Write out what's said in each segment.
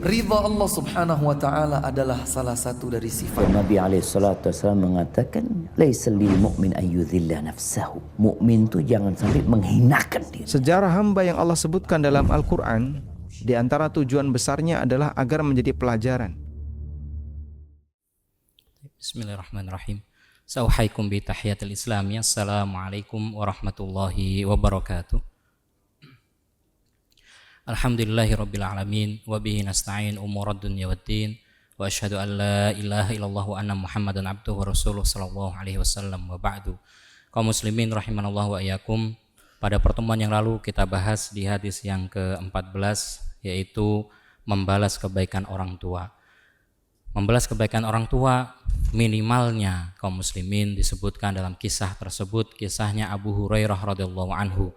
Ridha Allah subhanahu wa ta'ala adalah salah satu dari sifat. Nabi SAW mengatakan, laisa lil mu'min ayyudhilla nafsahu. Mukmin itu jangan sampai menghinakan diri. Sejarah hamba yang Allah sebutkan dalam Al-Quran, di antara tujuan besarnya adalah agar menjadi pelajaran. Bismillahirrahmanirrahim. Sauhaikum bi tahiyatil Islam. Assalamualaikum warahmatullahi wabarakatuh. Alhamdulillahirabbil alamin wa bihi nasta'in umurad dunya waddin wa asyhadu an la ilaha illallah wa anna Muhammadan abduhu wa rasuluh sallallahu alaihi wasallam wa ba'du. Kaum muslimin rahimanallahu wa iyyakum. Pada pertemuan yang lalu kita bahas di hadis yang ke-14, yaitu membalas kebaikan orang tua. Membalas kebaikan orang tua minimalnya kaum muslimin disebutkan dalam kisah tersebut, kisahnya Abu Hurairah radhiyallahu anhu.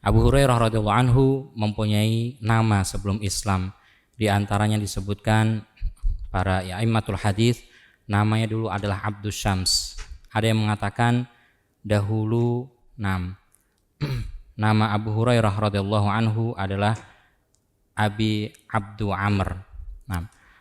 Abu Hurairah radhiyallahu anhu mempunyai nama sebelum Islam. Di antaranya disebutkan para a'immatul hadis, namanya dulu adalah Abdus Syams. Ada yang mengatakan dahulu nama Abu Hurairah radhiyallahu anhu adalah Abi Abdu Amr.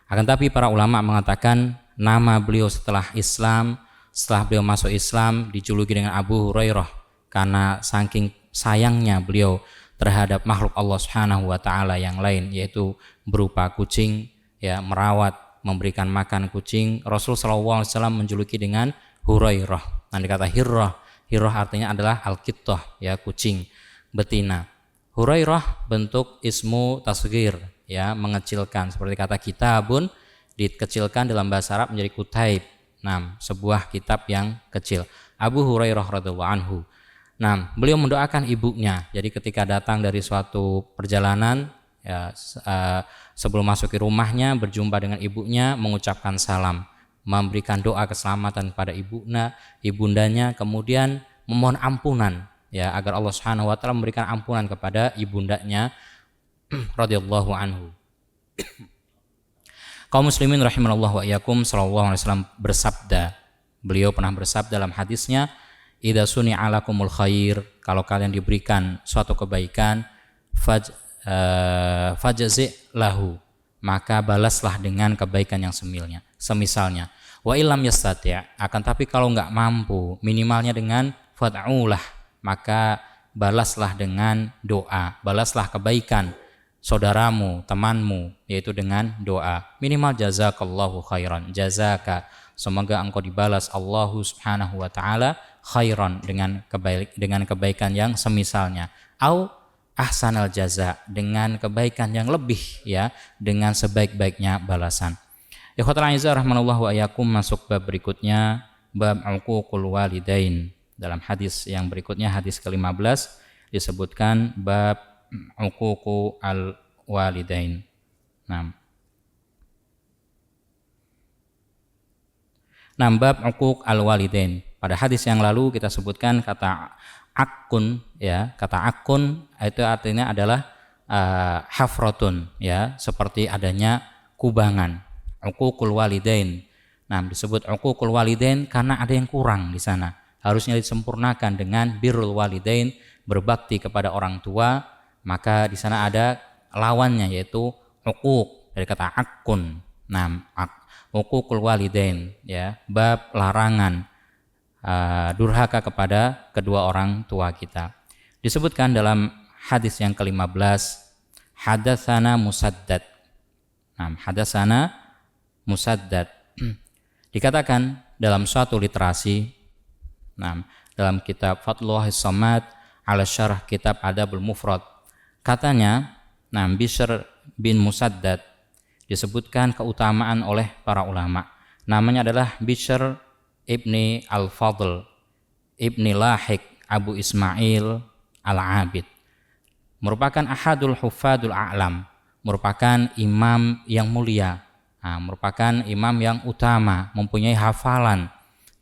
Akan tapi para ulama mengatakan nama beliau setelah Islam, setelah beliau masuk Islam dijuluki dengan Abu Hurairah karena saking sayangnya beliau terhadap makhluk Allah Subhanahu wa taala yang lain, yaitu berupa kucing, ya, merawat, memberikan makan kucing. Rasul sallallahu alaihi wasallam menjuluki dengan Hurairah. Nanti kata Hirrah artinya adalah al-qittah, ya, kucing betina. Hurairah bentuk ismu tasghir, ya, mengecilkan, seperti kata kitabun dikecilkan dalam bahasa Arab menjadi kutaib. Sebuah kitab yang kecil. Abu Hurairah radhiyallahu anhu. Beliau mendoakan ibunya. Jadi ketika datang dari suatu perjalanan, ya, sebelum masuk ke rumahnya berjumpa dengan ibunya, mengucapkan salam, memberikan doa keselamatan kepada ibundanya, kemudian memohon ampunan, ya, agar Allah Subhanahu wa taala memberikan ampunan kepada ibundanya radhiyallahu anhu. Kaum muslimin rahimanallahu wa iyyakum, sallallahu alaihi wasallam bersabda, beliau pernah bersabda dalam hadisnya, idza suni'a lakumul khair, kalau kalian diberikan suatu kebaikan, fajzi lahu, maka balaslah dengan kebaikan yang semisalnya. Wa illam yastati', akan tapi kalau enggak mampu, minimalnya dengan fad'ulah, maka balaslah dengan doa, balaslah kebaikan saudaramu, temanmu, yaitu dengan doa. Minimal jazakallahu khairan, jazaka, semoga engkau dibalas Allah Subhanahu wa taala khairan, dengan kebaikan yang semisalnya. Au ahsanal jaza, dengan kebaikan yang lebih, ya, dengan sebaik-baiknya balasan. Ikhwatul aizah rahimanallahu wa iyyakum, masuk bab berikutnya, bab uququl walidain. Dalam hadis yang berikutnya, hadis ke-15, disebutkan bab uququ al walidain. Bab uquq al walidain. Pada hadis yang lalu kita sebutkan kata akun, ya, kata akun itu artinya adalah hafratun, ya, seperti adanya kubangan. Uququl walidain. Disebut uququl walidain karena ada yang kurang di sana. Harusnya disempurnakan dengan birrul walidain, berbakti kepada orang tua. Maka di sana ada lawannya, yaitu uquq dari kata akun. Uququl walidain, ya, bab larangan durhaka kepada kedua orang tua kita. Disebutkan dalam hadis yang ke-15, hadatsana Musaddad. Hadatsana Musaddad. Dikatakan dalam suatu literasi, dalam kitab Fatlullahis Samad ala syarah kitab Adabul Mufrad, katanya, Bishr bin Musaddad disebutkan keutamaan oleh para ulama. Namanya adalah Bishr ibni al-Fadl ibni Lahiq Abu Ismail al-Abid. Merupakan ahadul hufadul a'lam, merupakan imam yang mulia, merupakan imam yang utama, mempunyai hafalan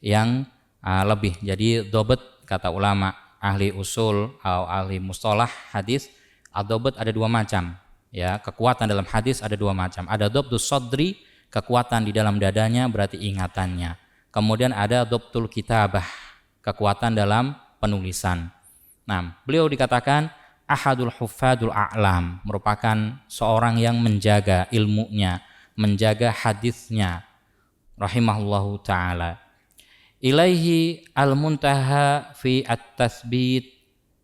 yang lebih. Jadi dobat, kata ulama ahli usul atau ahli mustalah hadis, ad-dobat ada dua macam, ya, kekuatan dalam hadis ada dua macam. Ada dobtus sodri, kekuatan di dalam dadanya, berarti ingatannya. Kemudian ada dobtul kitabah, kekuatan dalam penulisan. Beliau dikatakan ahadul huffadul a'lam, merupakan seorang yang menjaga ilmunya, menjaga hadisnya, rahimahullahu ta'ala. Ilaihi al-muntaha fi at-tathbit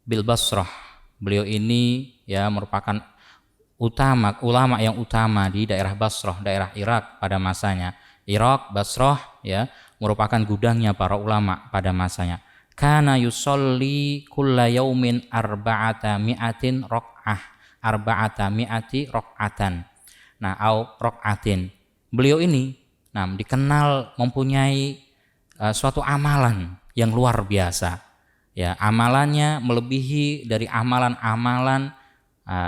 bil Basrah. Beliau ini ya merupakan ulama yang utama di daerah Basrah, daerah Irak pada masanya. Irak, Basrah ya merupakan gudangnya para ulama pada masanya. Kana yusolli kulla yaumin arba'ata mi'atin raq'atan. Nah, au raq'atin. Beliau ini dikenal mempunyai suatu amalan yang luar biasa. Ya, amalannya melebihi dari amalan-amalan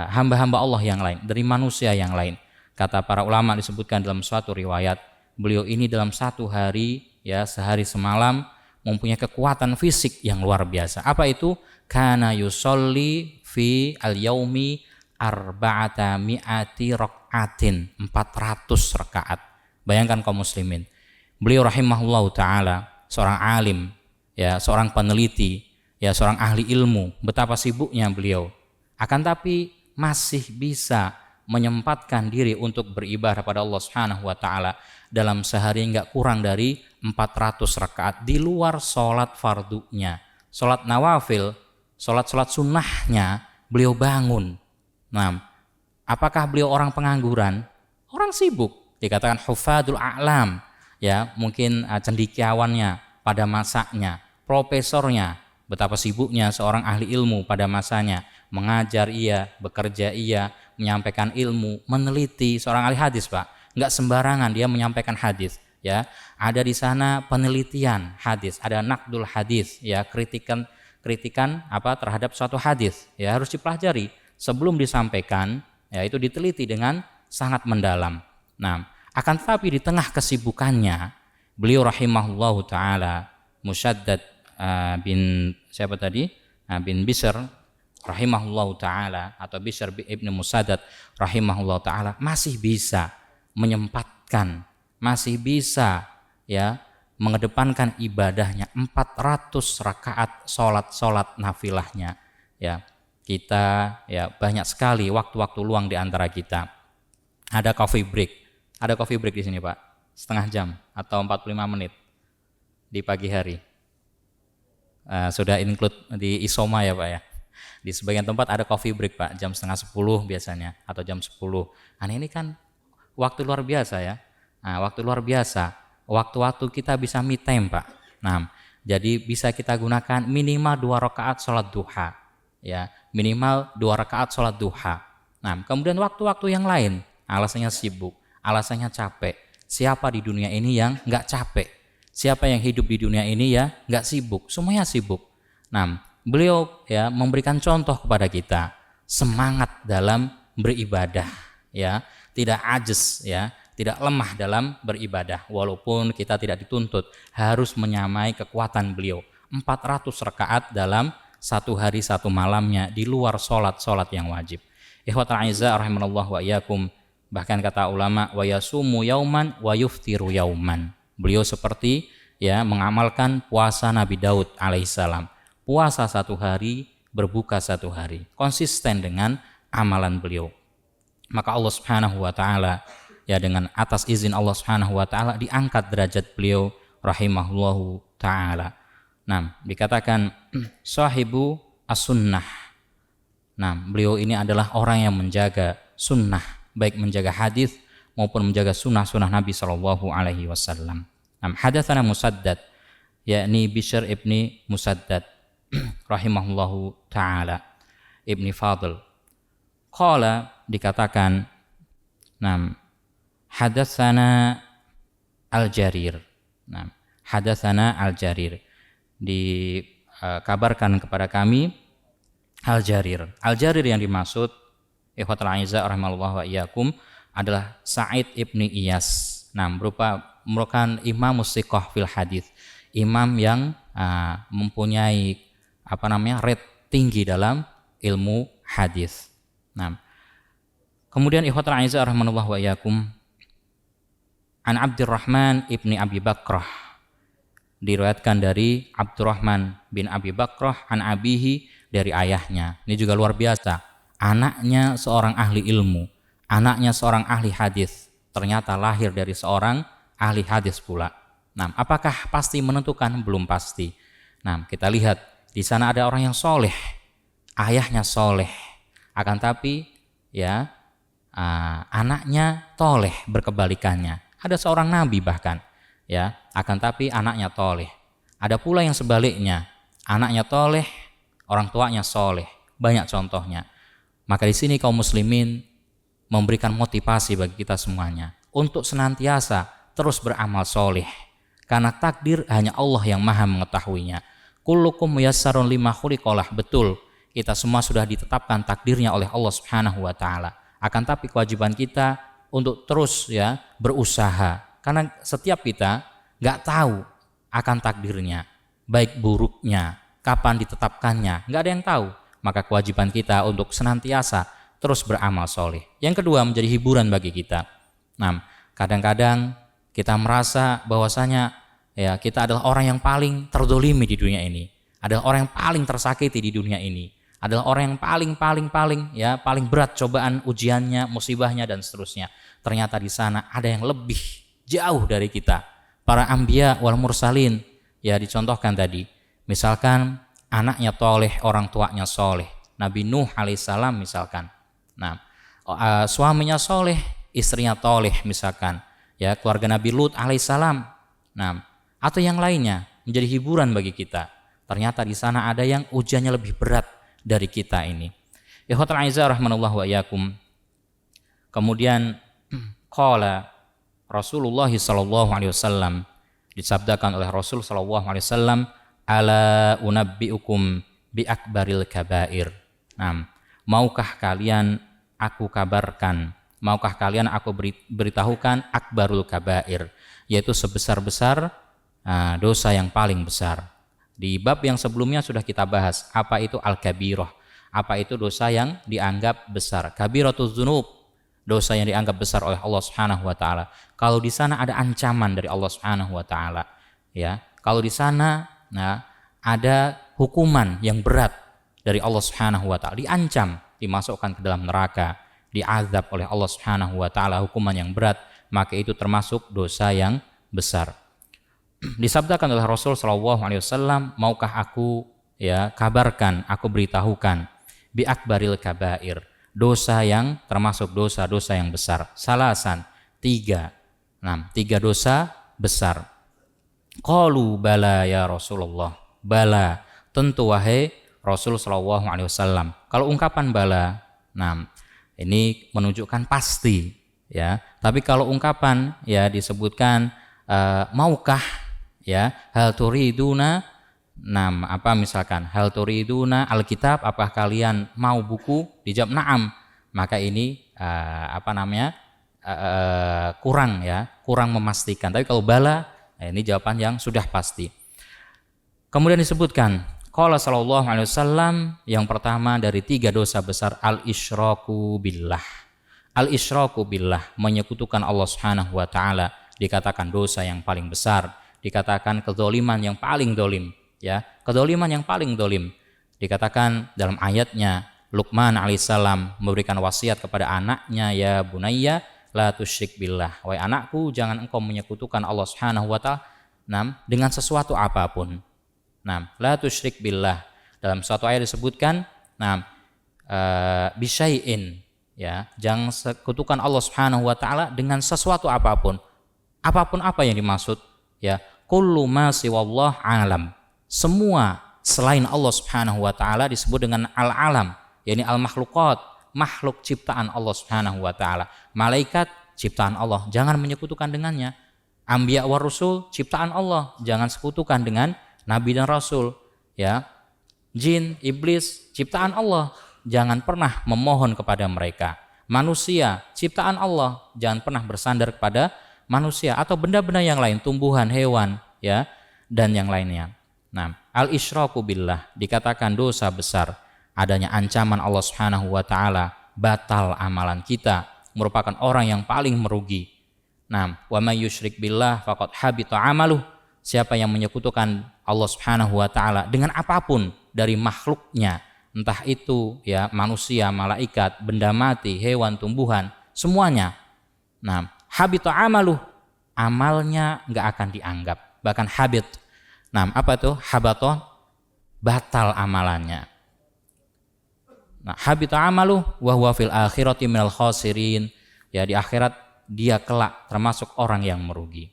hamba-hamba Allah yang lain, dari manusia yang lain. Kata para ulama disebutkan dalam suatu riwayat, beliau ini dalam satu hari ya sehari semalam mempunyai kekuatan fisik yang luar biasa. Apa itu? Kana yusolli fi al-yaumi arba'ata mi'ati raq'atin, 400 rakaat. Bayangkan kaum muslimin. Beliau rahimahullahu ta'ala seorang alim, ya seorang peneliti, ya seorang ahli ilmu. Betapa sibuknya beliau. Akan tapi masih bisa menyempatkan diri untuk beribadah pada Allah Subhanahu wa taala dalam sehari enggak kurang dari 400 rakaat di luar sholat fardunya. Sholat nawafil, sholat sunnahnya beliau bangun. Nah, apakah beliau orang pengangguran? Orang sibuk, dikatakan hufadul a'lam, ya mungkin cendekiawannya pada masanya, profesornya, betapa sibuknya seorang ahli ilmu pada masanya, mengajar iya, bekerja iya, menyampaikan ilmu, meneliti, seorang ahli hadis Pak, nggak sembarangan dia menyampaikan hadis, ya ada di sana penelitian hadis, ada naqdul hadis, ya kritikan terhadap suatu hadis, ya harus dipelajari sebelum disampaikan, ya itu diteliti dengan sangat mendalam. Nah, akan tetapi di tengah kesibukannya, beliau rahimahullahu taala Musaddad bin Bishr rahimahullahu ta'ala, atau Bishr ibn Musaddad rahimahullahu ta'ala masih bisa menyempatkan, masih bisa ya mengedepankan ibadahnya 400 rakaat sholat nafilahnya. Ya, kita ya banyak sekali waktu-waktu luang di antara kita. Ada coffee break di sini Pak, setengah jam atau 45 menit di pagi hari. Sudah include di Isoma ya Pak ya. Di sebagian tempat ada coffee break Pak, jam setengah 10 biasanya atau jam 10. Nah ini kan waktu luar biasa ya. Nah, waktu luar biasa, waktu-waktu kita bisa me time Pak. Nah, jadi bisa kita gunakan minimal 2 rakaat sholat duha, ya minimal 2 rakaat sholat duha. Nah, kemudian waktu-waktu yang lain, alasannya sibuk, alasannya capek. Siapa di dunia ini yang nggak capek? Siapa yang hidup di dunia ini ya nggak sibuk? Semuanya sibuk. Nah, beliau ya memberikan contoh kepada kita semangat dalam beribadah, ya tidak ajez, ya tidak lemah dalam beribadah, walaupun kita tidak dituntut harus menyamai kekuatan beliau 400 rakaat dalam satu hari satu malamnya di luar sholat yang wajib. Ikhwatal aizza rahimanallahu wa iyyakum, bahkan kata ulama wa yasumu yauman wa yuftiru yauman. Beliau seperti ya mengamalkan puasa Nabi Daud alaihissalam, puasa satu hari, berbuka satu hari, konsisten dengan amalan beliau. Maka Allah Subhanahu wa taala ya dengan atas izin Allah Subhanahu wa taala diangkat derajat beliau rahimahullahu taala. Nah, dikatakan sahibu as-sunnah. Nah, beliau ini adalah orang yang menjaga sunnah, baik menjaga hadis maupun menjaga sunnah-sunnah Nabi sallallahu alaihi wasallam. Nah, hadatsana Musaddad, yakni Bishr ibni Musaddad rahimahullahu taala, ibni Fadl. Qala, dikatakan, nah, hadatsana Al-Jarir. Nah, hadatsana Al-Jarir, dikabarkan kepada kami Al-Jarir. Al-Jarir yang dimaksud ikhwatul aizza rahimallahu wa iyyakum adalah Sa'id ibni Iyas. Nah, merupakan imam mustiqah fil hadis, imam yang mempunyai rate tinggi dalam ilmu hadis. Nah, kemudian ikhwatul aizza rahimallahu wa iyyakum, an Abdurrahman ibni Abi Bakrah, diriwayatkan dari Abdurrahman bin Abi Bakrah an abihi, dari ayahnya. Ini juga luar biasa. Anaknya seorang ahli ilmu, anaknya seorang ahli hadis, ternyata lahir dari seorang ahli hadis pula. Nah, apakah pasti menentukan? Belum pasti. Nah, kita lihat di sana ada orang yang soleh, ayahnya soleh, akan tapi ya anaknya toleh berkebalikannya. Ada seorang nabi bahkan, ya, akan tapi anaknya toleh. Ada pula yang sebaliknya, anaknya toleh, orang tuanya soleh. Banyak contohnya. Maka di sini kaum muslimin memberikan motivasi bagi kita semuanya untuk senantiasa terus beramal soleh, karena takdir hanya Allah yang maha mengetahuinya. Kullukum muyassarun lima khuliqalah. Betul, kita semua sudah ditetapkan takdirnya oleh Allah Subhanahu wa taala. Akan tapi kewajiban kita untuk terus ya berusaha, karena setiap kita nggak tahu akan takdirnya, baik buruknya, kapan ditetapkannya, nggak ada yang tahu. Maka kewajiban kita untuk senantiasa terus beramal soleh. Yang kedua, menjadi hiburan bagi kita. Nah, kadang-kadang kita merasa bahwasanya ya kita adalah orang yang paling terdolimi di dunia ini, adalah orang yang paling tersakiti di dunia ini, adalah orang yang paling berat cobaan, ujiannya, musibahnya dan seterusnya. Ternyata di sana ada yang lebih jauh dari kita. Para anbiya wal mursalin ya dicontohkan tadi. Misalkan anaknya toleh, orang tuanya soleh. Nabi Nuh alaihissalam misalkan. Nah, suaminya soleh, istrinya toleh misalkan. Ya, keluarga Nabi Lut alaihissalam. Nah, atau yang lainnya menjadi hiburan bagi kita. Ternyata di sana ada yang ujiannya lebih berat dari kita ini. Ikhwatul aizah rahmanallah wa iyyakum. Kemudian qala Rasulullah sallallahu alaihi wasallam, disabdakan oleh Rasul sallallahu alaihi wasallam, ala unabbiukum bi akbaril kabair. Nah, maukah kalian aku kabarkan, maukah kalian aku beritahukan akbarul kabair, yaitu sebesar-besar dosa yang paling besar. Di bab yang sebelumnya sudah kita bahas apa itu al-kabirah, apa itu dosa yang dianggap besar. Kabiratuz dzunub, dosa yang dianggap besar oleh Allah Subhanahu wa taala. Kalau di sana ada ancaman dari Allah Subhanahu wa taala, ya. Kalau di sana ada hukuman yang berat dari Allah Subhanahu wa taala, diancam dimasukkan ke dalam neraka, diazab oleh Allah Subhanahu wa taala hukuman yang berat, maka itu termasuk dosa yang besar. Disabdakan oleh Rasul sallallahu alaihi wasallam, maukah aku ya kabarkan, aku beritahukan bi akbaril kabair, dosa yang termasuk dosa-dosa yang besar. Salasan, tiga dosa besar. Qalu bala ya Rasulullah. Bala, tentu wahai Rasul sallallahu alaihi wasallam. Kalau ungkapan bala, ini menunjukkan pasti ya. Tapi kalau ungkapan ya disebutkan maukah ya, hal turiduna, misalkan hal turiduna alkitab, apakah kalian mau buku? Dijawab na'am. Maka ini kurang memastikan. Tapi kalau bala, ini jawaban yang sudah pasti. Kemudian disebutkan qala sallallahu alaihi wasallam, yang pertama dari tiga dosa besar, al-isyraku billah. Al-isyraku billah, menyekutukan Allah Subhanahu wa taala, dikatakan dosa yang paling besar, dikatakan kezaliman yang paling dolim, ya, kezaliman yang paling dolim. Dikatakan dalam ayatnya Luqman alaihissalam memberikan wasiat kepada anaknya, ya bunayya la tusyrik billah, wahai anakku jangan engkau menyekutukan Allah Subhanahu wa taala dengan sesuatu apapun. La tusyrik billah, dalam suatu ayat disebutkan bisyai'in, ya, jangan sekutukan Allah Subhanahu wa taala dengan sesuatu apapun. Apapun apa yang dimaksud? Ya, kullu ma siwallah alam. Semua selain Allah Subhanahu wa taala disebut dengan al-alam, yakni al-makhluqat, makhluk ciptaan Allah Subhanahu wa taala. Malaikat ciptaan Allah, jangan menyekutukan dengannya. Anbiya war rusul ciptaan Allah, jangan sekutukan dengan nabi dan rasul, ya. Jin, iblis ciptaan Allah, jangan pernah memohon kepada mereka. Manusia ciptaan Allah, jangan pernah bersandar kepada manusia atau benda-benda yang lain, tumbuhan, hewan, ya, dan yang lainnya. Al-isyraku billah dikatakan dosa besar, adanya ancaman Allah Subhanahu wa taala, batal amalan kita, merupakan orang yang paling merugi. Wa may yusyrik billah faqad habita amaluh. Siapa yang menyekutukan Allah Subhanahu wa taala dengan apapun dari makhluknya, entah itu ya manusia, malaikat, benda mati, hewan, tumbuhan, semuanya. Nah, habita amaluh, amalnya nggak akan dianggap, bahkan habit. Nah, apa itu? Habato, batal amalannya. Nah, habita amaluh wa huwa fil akhirati minal khasirin. Ya, di akhirat dia kelak termasuk orang yang merugi.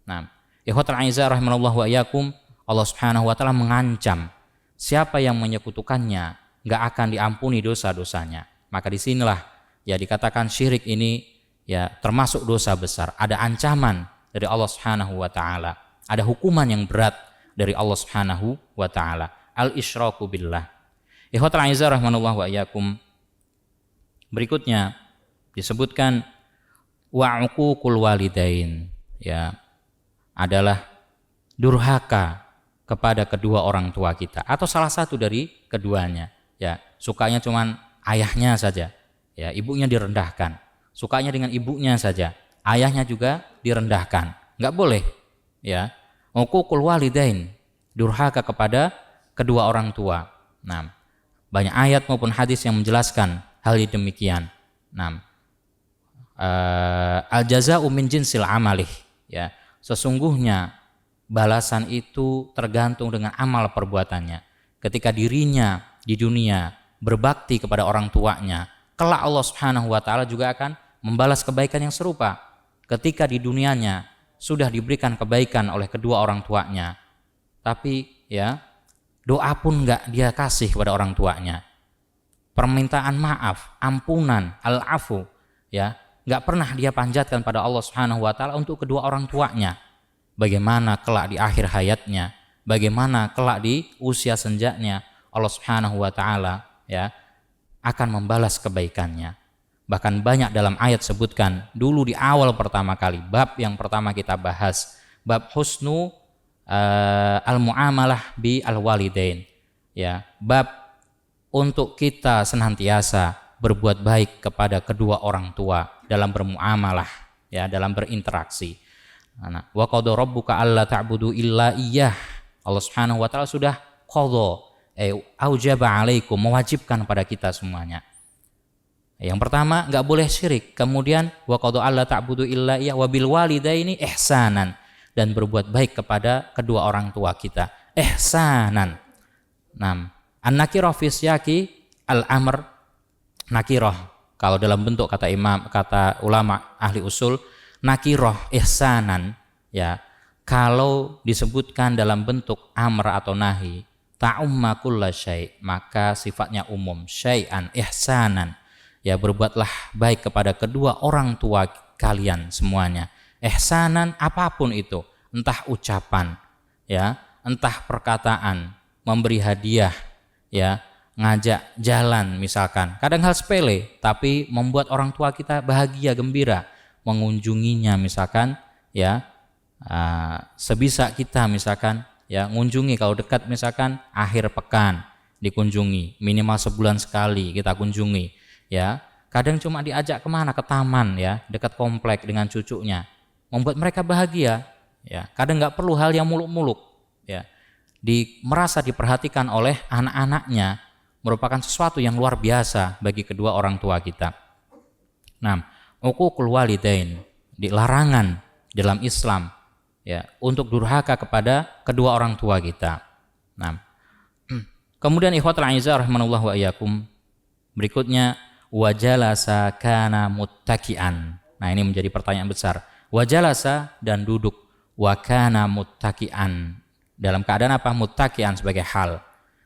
Nah, ikhwatul aizah rahimanallahu wa iyyakum, Allah Subhanahu wa taala mengancam siapa yang menyekutukannya nggak akan diampuni dosa-dosanya. Maka disinilah ya dikatakan syirik ini ya termasuk dosa besar. Ada ancaman dari Allah Subhanahu wa taala, ada hukuman yang berat dari Allah Subhanahu wa taala, al-isyraku billah. Ikhwatul aizah rahimanallahu wa iyyakum, berikutnya disebutkan wa uququl walidain, ya adalah durhaka kepada kedua orang tua kita atau salah satu dari keduanya. Ya, sukanya cuman ayahnya saja, ya ibunya direndahkan. Sukanya dengan ibunya saja, ayahnya juga direndahkan. Nggak boleh, ya. Uququl walidain, durhaka kepada kedua orang tua. Nah, banyak ayat maupun hadis yang menjelaskan hal yang demikian. Nah, al-jaza'u min jinsil amalih, ya. Sesungguhnya balasan itu tergantung dengan amal perbuatannya. Ketika dirinya di dunia berbakti kepada orang tuanya, kelak Allah Subhanahu wa taala juga akan membalas kebaikan yang serupa. Ketika di dunianya sudah diberikan kebaikan oleh kedua orang tuanya, tapi ya doa pun enggak dia kasih kepada orang tuanya. Permintaan maaf, ampunan, al-afu, ya enggak pernah dia panjatkan pada Allah Subhanahu wa taala untuk kedua orang tuanya. Bagaimana kelak di akhir hayatnya, bagaimana kelak di usia senjanya, Allah Subhanahu wa taala ya akan membalas kebaikannya. Bahkan banyak dalam ayat sebutkan dulu di awal pertama kali, bab yang pertama kita bahas, bab husnu al-muamalah bi al-walidain. Ya, bab untuk kita senantiasa berbuat baik kepada kedua orang tua dalam bermuamalah, ya, dalam berinteraksi. Wa qada rabbuka alla ta'budu illa iyyah. Allah Subhanahu wa taala sudah qada, aujaba alaikum, mewajibkan pada kita semuanya. Yang pertama, enggak boleh syirik. Kemudian wa qada alla ta'budu illa iyyah wa bil walidaini ihsanan, dan berbuat baik kepada kedua orang tua kita. Ihsanan. Nah, an-nakirah fi siyaqi al-amr, nakirah kalau dalam bentuk kata ulama ahli usul, nakirah ihsanan, ya kalau disebutkan dalam bentuk amr atau nahi, ta'umma kulla syai', maka sifatnya umum, syai'an ihsanan, ya berbuatlah baik kepada kedua orang tua kalian semuanya. Ihsanan apapun itu, entah ucapan, ya entah perkataan, memberi hadiah, ya ngajak jalan misalkan, kadang hal sepele tapi membuat orang tua kita bahagia, gembira, mengunjunginya misalkan, ya sebisa kita misalkan, ya ngunjungi kalau dekat misalkan akhir pekan dikunjungi, minimal sebulan sekali kita kunjungi, ya kadang cuma diajak kemana, ke taman, ya dekat komplek dengan cucunya, membuat mereka bahagia, ya kadang nggak perlu hal yang muluk-muluk, ya merasa diperhatikan oleh anak-anaknya merupakan sesuatu yang luar biasa bagi kedua orang tua kita. Nah, uququl walidain, dilarangan dalam Islam, ya untuk durhaka kepada kedua orang tua kita. Nah, kemudian ikhwatul aizah rahimanallahu wa iyyakum, berikutnya wajalasa kana muttaki'an. Nah, ini menjadi pertanyaan besar. Wajalasa, dan duduk, wa kana muttaki'an, dalam keadaan apa? Muttaki'an sebagai hal.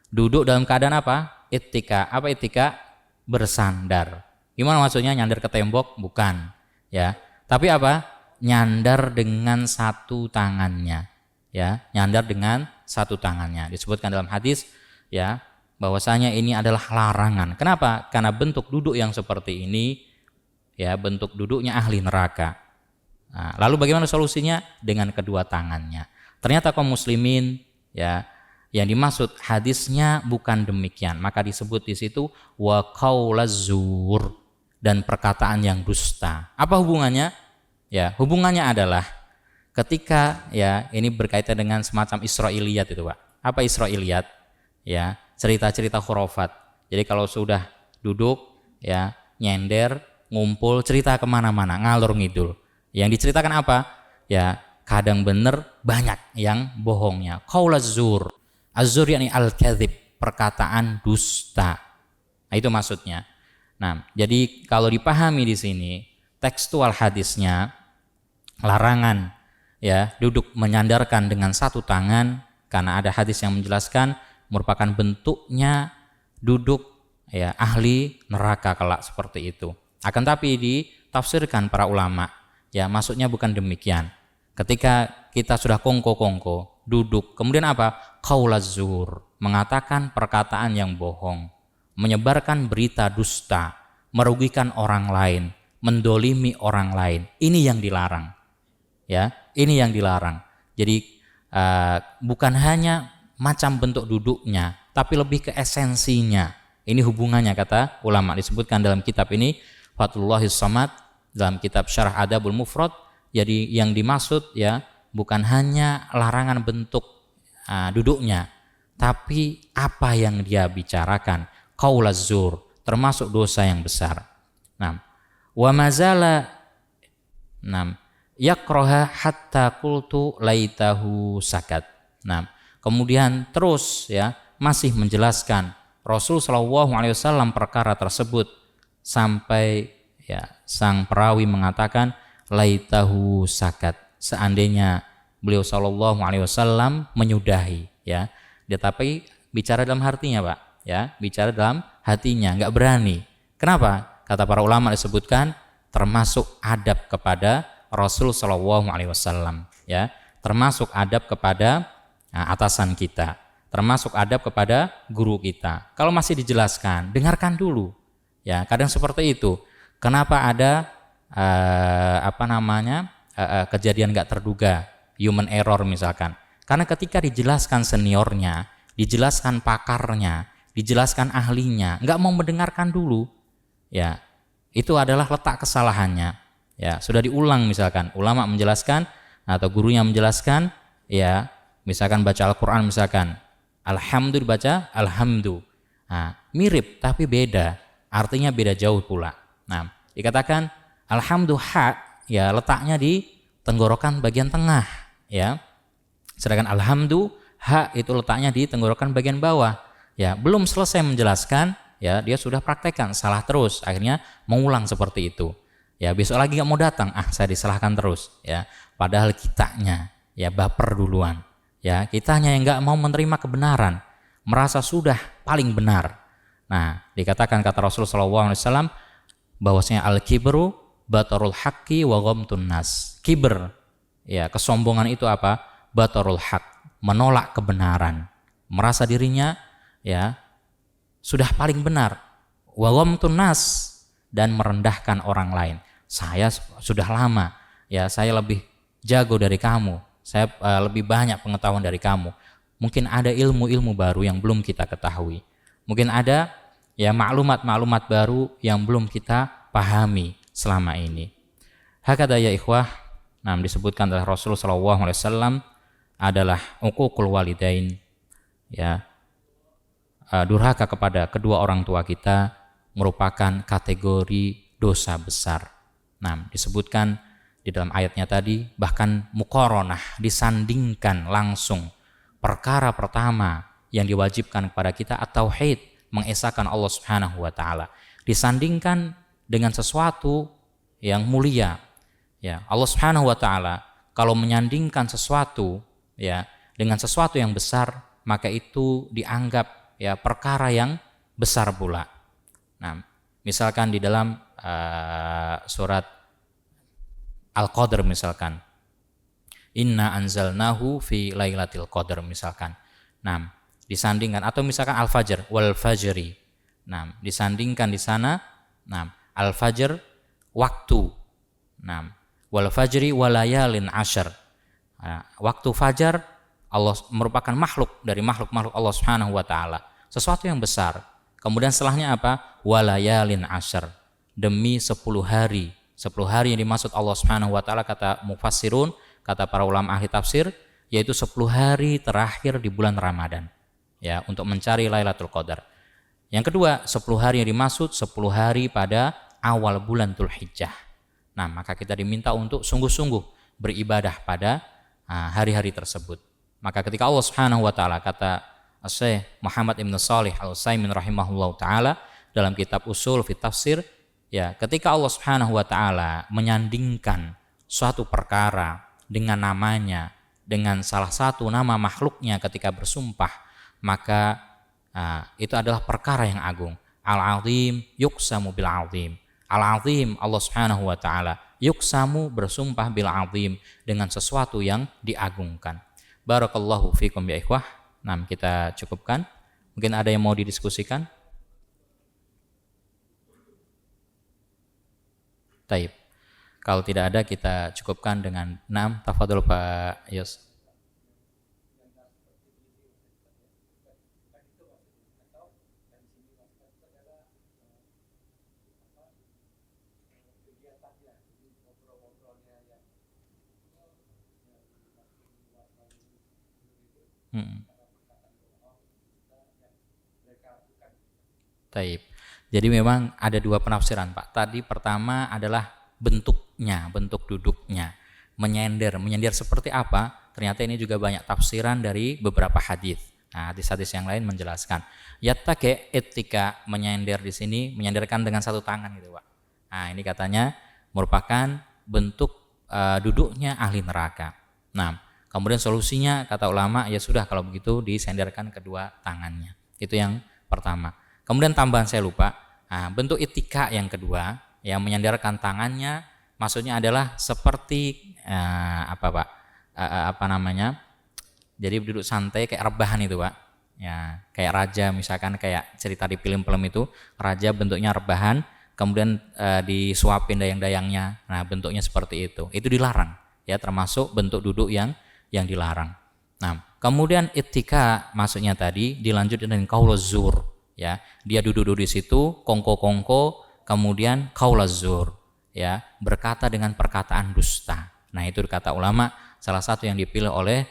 Duduk dalam keadaan apa? Ittika. Apa ittika? Bersandar. Gimana maksudnya? Nyandar ke tembok? Bukan, ya. Tapi apa? Nyandar dengan satu tangannya, ya. Nyandar dengan satu tangannya. Disebutkan dalam hadis, ya, bahwasanya ini adalah larangan. Kenapa? Karena bentuk duduk yang seperti ini, ya, bentuk duduknya ahli neraka. Nah, lalu bagaimana solusinya? Dengan kedua tangannya. Ternyata kaum muslimin, ya, yang dimaksud hadisnya bukan demikian. Maka disebut di situ wa qaulaz zur, dan perkataan yang dusta. Apa hubungannya? Ya, hubungannya adalah ketika, ya, ini berkaitan dengan semacam Israiliyat itu, Pak. Apa Israiliyat? Ya, cerita-cerita khurafat. Jadi kalau sudah duduk ya nyender, ngumpul, cerita kemana-mana, ngalur ngidul. Yang diceritakan apa? Ya kadang benar, banyak yang bohongnya. Qaulaz zur. Az-zur yakni al-kadzib, perkataan dusta. Nah, itu maksudnya. Nah, jadi kalau dipahami di sini tekstual hadisnya, larangan ya duduk menyandarkan dengan satu tangan, karena ada hadis yang menjelaskan merupakan bentuknya duduk ya ahli neraka kelak seperti itu. Akan tapi ditafsirkan para ulama, ya maksudnya bukan demikian. Ketika kita sudah kongko-kongko duduk, kemudian apa? Qaulaz zur, mengatakan perkataan yang bohong, menyebarkan berita dusta, merugikan orang lain, mendolimi orang lain. Ini yang dilarang. Ya, ini yang dilarang. Jadi bukan hanya macam bentuk duduknya, tapi lebih ke esensinya. Ini hubungannya kata ulama, disebutkan dalam kitab ini Fathullahis Samad, dalam kitab Syarah Adabul Mufrad. Jadi yang dimaksud ya bukan hanya larangan bentuk duduknya, tapi apa yang dia bicarakan. Qaulaz zur, termasuk dosa yang besar. Nah, wa mazala yakraha hatta qultu laitahu sakat. Nah, kemudian terus ya masih menjelaskan Rasul sallallahu alaihi wasallam perkara tersebut sampai ya sang perawi mengatakan laitahu sakat, seandainya beliau sallallahu alaihi wasallam menyudahi ya. Tetapi bicara dalam hatinya, Pak, ya, bicara dalam hatinya, enggak berani. Kenapa? Kata para ulama disebutkan termasuk adab kepada Rasul sallallahu alaihi wasallam ya, termasuk adab kepada atasan kita, termasuk adab kepada guru kita. Kalau masih dijelaskan, dengarkan dulu. Ya, kadang seperti itu. Kenapa ada kejadian nggak terduga, human error misalkan? Karena ketika dijelaskan seniornya, dijelaskan pakarnya, dijelaskan ahlinya, nggak mau mendengarkan dulu. Ya, itu adalah letak kesalahannya. Ya, sudah diulang misalkan, ulama menjelaskan atau gurunya menjelaskan, ya, misalkan baca Al-Qur'an misalkan, alhamdulillah baca alhamdu. Nah, mirip tapi beda, artinya beda jauh pula. Nah, dikatakan alhamdulillah ya letaknya di tenggorokan bagian tengah, ya. Sedangkan alhamdulillah itu letaknya di tenggorokan bagian bawah. Ya, belum selesai menjelaskan, ya, dia sudah praktekkan, salah terus, akhirnya mengulang seperti itu. Ya, besok lagi nggak mau datang, saya disalahkan terus, ya. Padahal kitanya ya baper duluan, ya, kitanya yang nggak mau menerima kebenaran, merasa sudah paling benar. Nah, dikatakan kata Rasulullah SAW bahwasanya al-kibru batarul haqqi wa ghamtun nas. Kibr, ya, kesombongan itu apa? Batarul haq, menolak kebenaran, merasa dirinya ya sudah paling benar. Wa ghamtun nas, dan merendahkan orang lain. Saya sudah lama, ya, saya lebih jago dari kamu, saya lebih banyak pengetahuan dari kamu. Mungkin ada ilmu-ilmu baru yang belum kita ketahui. Mungkin ada ya maklumat-maklumat baru yang belum kita pahami selama ini. Hakada ya ikhwah, disebutkan oleh Rasulullah SAW adalah uququl walidain, ya, durhaka kepada kedua orang tua kita merupakan kategori dosa besar. Disebutkan di dalam ayatnya tadi, bahkan muqaranah, disandingkan langsung. Perkara pertama yang diwajibkan kepada kita at-tauhid, mengesahkan Allah Subhanahu wa taala, disandingkan dengan sesuatu yang mulia. Ya, Allah Subhanahu wa taala kalau menyandingkan sesuatu ya dengan sesuatu yang besar, maka itu dianggap ya perkara yang besar pula. Misalkan di dalam surat Al-Qadr misalkan, inna anzalnahu fi lailatul qadr misalkan. Disandingkan, atau misalkan Al-Fajr wal fajri. Disandingkan di sana Al-Fajr waktu. Wal fajri walayalin asyr. Waktu fajar Allah merupakan makhluk dari makhluk-makhluk Allah Subhanahu wa taala, sesuatu yang besar. Kemudian setelahnya apa? Walayalin asyr, demi 10 hari. 10 hari yang dimaksud Allah Subhanahu wa taala kata mufassirun, kata para ulama ahli tafsir, yaitu 10 hari terakhir di bulan Ramadan. ya, untuk mencari Lailatul Qadar. Yang kedua, 10 hari yang dimaksud 10 hari pada awal bulan Dzulhijjah. Nah, maka kita diminta untuk sungguh-sungguh beribadah pada hari-hari tersebut. Maka ketika Allah Subhanahu wa taala, kata Syekh Muhammad Ibn Shalih Al-Utsaimin rahimahullahu taala dalam kitab Ushul fi Tafsir, ya, ketika Allah Subhanahu wa taala menyandingkan suatu perkara dengan namanya, dengan salah satu nama makhluknya ketika bersumpah, maka itu adalah perkara yang agung. Al-Azim yuksamu bil azim. Al-Azim, Allah Subhanahu wa taala, yuksamu, bersumpah, bil azim, dengan sesuatu yang diagungkan. Barakallahu fikum ya ikhwah. Nah, kita cukupkan. Mungkin ada yang mau didiskusikan? Taib. Kalau tidak ada, kita cukupkan dengan 6. Tafadhol Pak Yos. Taib. Jadi memang ada dua penafsiran, Pak. Tadi pertama adalah bentuknya, bentuk duduknya. Menyender seperti apa? Ternyata ini juga banyak tafsiran dari beberapa hadis. Nah, hadis-hadis yang lain menjelaskan. Yattaqi etika, menyender di sini menyenderkan dengan satu tangan gitu, Pak. Nah, ini katanya merupakan bentuk duduknya ahli neraka. Nah, kemudian solusinya kata ulama, ya sudah kalau begitu disenderkan kedua tangannya. Itu yang pertama. Kemudian tambahan saya lupa, bentuk itika yang kedua, yang menyandarkan tangannya, maksudnya adalah seperti jadi duduk santai kayak rebahan itu, Pak. Ya, kayak raja misalkan, kayak cerita di film-film itu, raja bentuknya rebahan, kemudian disuapin dayang-dayangnya. Nah, bentuknya seperti itu. Itu dilarang, ya, termasuk bentuk duduk yang dilarang. Nah, kemudian itika maksudnya tadi dilanjut dengan qauluz zur. Ya, dia duduk di situ, kongko-kongko, kemudian qauluz zur, ya, berkata dengan perkataan dusta. Nah, itu kata ulama salah satu yang dipilih oleh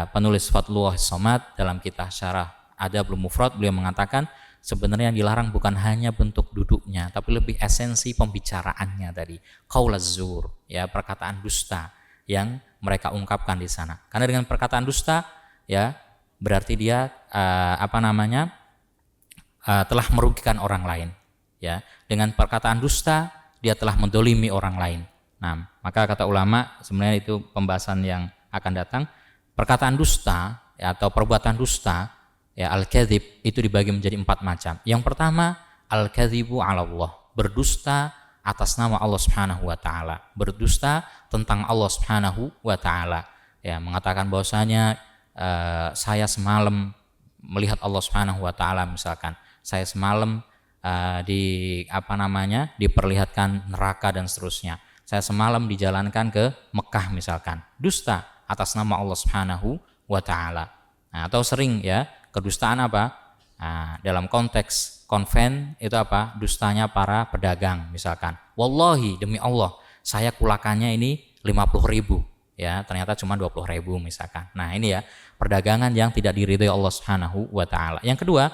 penulis Fathullah Somad dalam kitab Syarah Adabul Mufrad. Beliau mengatakan sebenarnya yang dilarang bukan hanya bentuk duduknya, tapi lebih esensi pembicaraannya tadi, qauluz zur, ya, perkataan dusta yang mereka ungkapkan di sana. Karena dengan perkataan dusta, ya, berarti dia telah merugikan orang lain, ya. Dengan perkataan dusta dia telah mendolimi orang lain. Nah, maka kata ulama, sebenarnya itu pembahasan yang akan datang. Perkataan dusta, ya, atau perbuatan dusta, ya, al-kadzib, itu dibagi menjadi 4 macam. Yang pertama, al-kadzibu 'ala Allah, berdusta atas nama Allah Subhanahu wa taala, berdusta tentang Allah Subhanahu wa taala, ya, mengatakan bahwasanya saya semalam melihat Allah Subhanahu wa taala, misalkan saya semalam diperlihatkan neraka dan seterusnya, saya semalam dijalankan ke Mekah misalkan, dusta atas nama Allah Subhanahu wa taala. Nah, atau sering, ya, kedustaan apa? Dalam konteks konven itu apa? Dustanya para pedagang misalkan. Wallahi, demi Allah, saya kulakannya ini 50.000, ya, ternyata cuma 20.000 misalkan. Nah, ini ya, perdagangan yang tidak diridhoi Allah Subhanahu wa taala. Yang kedua,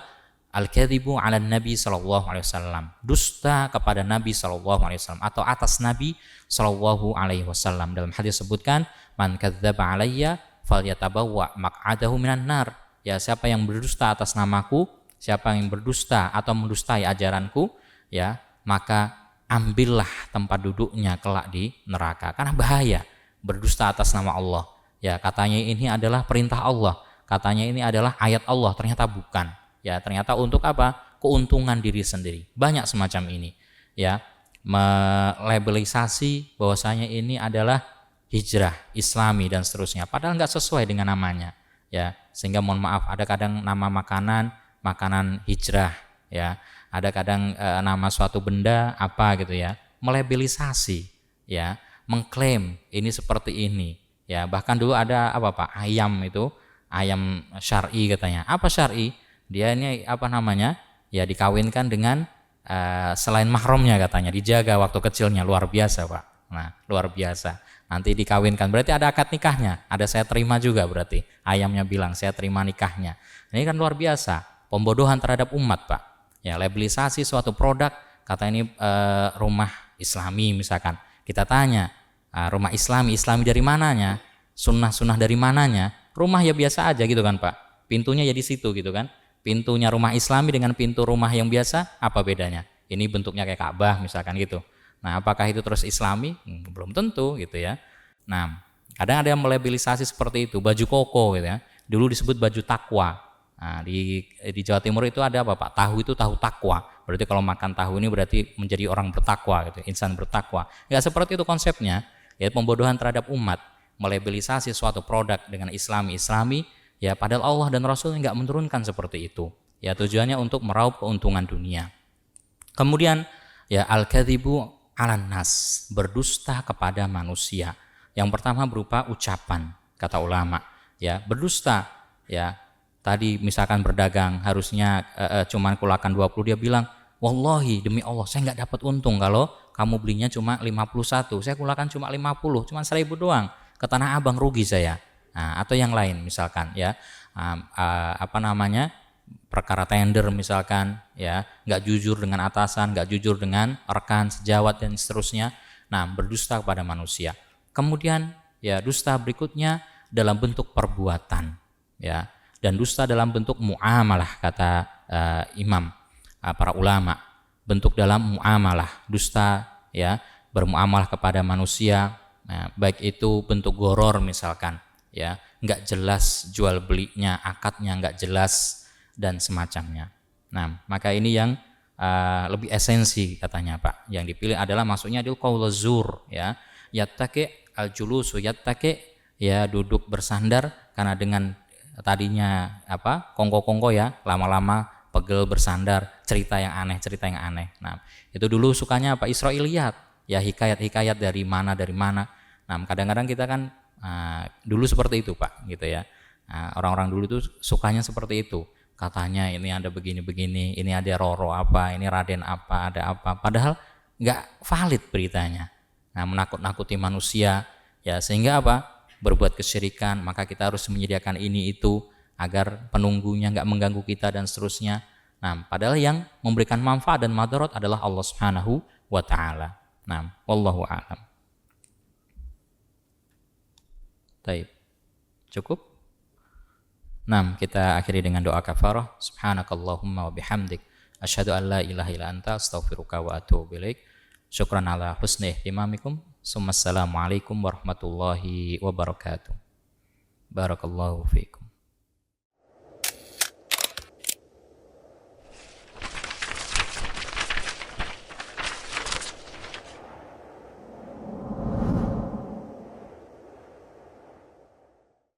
al-kadzibu 'ala Nabi sallallahu alaihi wasallam, dusta kepada Nabi sallallahu alaihi wasallam atau atas Nabi sallallahu alaihi wasallam. Dalam hadis sebutkan, man kadzdzaba 'alayya falyatabawwa maq'adahu minan nar. Ya, siapa yang berdusta atas namaku, siapa yang berdusta atau mendustai ajaranku, ya, maka ambillah tempat duduknya kelak di neraka. Karena bahaya berdusta atas nama Allah. Ya, katanya ini adalah perintah Allah, katanya ini adalah ayat Allah, ternyata bukan. Ya, ternyata untuk apa? Keuntungan diri sendiri. Banyak semacam ini, ya, melabelisasi bahwasanya ini adalah hijrah Islami dan seterusnya, padahal nggak sesuai dengan namanya, ya. Sehingga mohon maaf, ada kadang nama makanan hijrah, ya, ada kadang nama suatu benda apa gitu, ya, melabelisasi, ya, mengklaim ini seperti ini, ya. Bahkan dulu ada apa, Pak, ayam itu, ayam syar'i katanya. Apa syar'i? Dia ini ya, dikawinkan dengan selain mahramnya katanya, dijaga waktu kecilnya, luar biasa, Pak. Nah, luar biasa. Nanti dikawinkan, berarti ada akad nikahnya, ada saya terima juga berarti. Ayamnya bilang saya terima nikahnya. Ini kan luar biasa, pembodohan terhadap umat, Pak. Ya, labelisasi suatu produk, kata ini rumah Islami misalkan. Kita tanya, rumah Islami dari mananya? Sunnah dari mananya? Rumah ya biasa aja gitu kan, Pak. Pintunya ya di situ gitu kan. Pintunya rumah Islami dengan pintu rumah yang biasa, apa bedanya? Ini bentuknya kayak Ka'bah misalkan gitu. Nah, apakah itu terus Islami? Belum tentu gitu ya. Nah, kadang ada yang melabelisasi seperti itu, baju koko gitu ya. Dulu disebut baju takwa. Nah, di Jawa Timur itu ada apa, Pak? Tahu itu tahu takwa. Berarti kalau makan tahu ini berarti menjadi orang bertakwa gitu, insan bertakwa. Enggak seperti itu konsepnya. Ya, pembodohan terhadap umat, melabelisasi suatu produk dengan Islami, ya padahal Allah dan Rasul enggak menurunkan seperti itu. Ya, tujuannya untuk meraup keuntungan dunia. Kemudian ya al-kadzibu 'alan nas, berdusta kepada manusia. Yang pertama berupa ucapan, kata ulama, ya, berdusta, ya. Tadi misalkan berdagang harusnya cuman kulakan 20, dia bilang, "Wallahi demi Allah saya nggak dapat untung kalau kamu belinya cuma 51, saya kulakan cuma 50, cuma 1000 doang. Ke Tanah Abang rugi saya." Nah, atau yang lain misalkan ya, perkara tender misalkan ya, nggak jujur dengan atasan, nggak jujur dengan rekan sejawat dan seterusnya. Nah, berdusta kepada manusia. Kemudian ya dusta berikutnya dalam bentuk perbuatan, ya, dan dusta dalam bentuk muamalah, kata para ulama, bentuk dalam muamalah, dusta ya, bermuamalah kepada manusia. Nah, baik itu bentuk goror misalkan, ya, nggak jelas jual belinya, akadnya nggak jelas dan semacamnya. Nah, maka ini yang lebih esensi katanya, Pak. Yang dipilih adalah maksudnya adalah qauluz zur, ya, yattaqi al-julusu, yattaqi ya duduk bersandar, karena dengan tadinya kongko-kongko ya, lama-lama pegel bersandar, cerita yang aneh. Nah, itu dulu sukanya apa? Israiliyat, ya, hikayat-hikayat dari mana. Nah, kadang-kadang kita kan dulu seperti itu, Pak, gitu ya. Nah, orang-orang dulu itu sukanya seperti itu. Katanya ini ada begini-begini, ini ada Roro apa, ini Raden apa, ada apa. Padahal nggak valid beritanya. Nah, menakut-nakuti manusia, ya, sehingga apa? Berbuat kesyirikan, maka kita harus menyediakan ini itu agar penunggunya nggak mengganggu kita dan seterusnya. Nah, padahal yang memberikan manfaat dan madarat adalah Allah Subhanahu wa taala. Nah, wallahu a'lam. Baik. Cukup? Nah, kita akhiri dengan doa kafarah. Subhanakallahumma wa bihamdik, asyhadu an la ilaha illa anta, astaghfiruka wa atubu ilaik. Syukran ala husni ihtimamikum. Assalamualaikum warahmatullahi wabarakatuh. Barakallahu fiikum.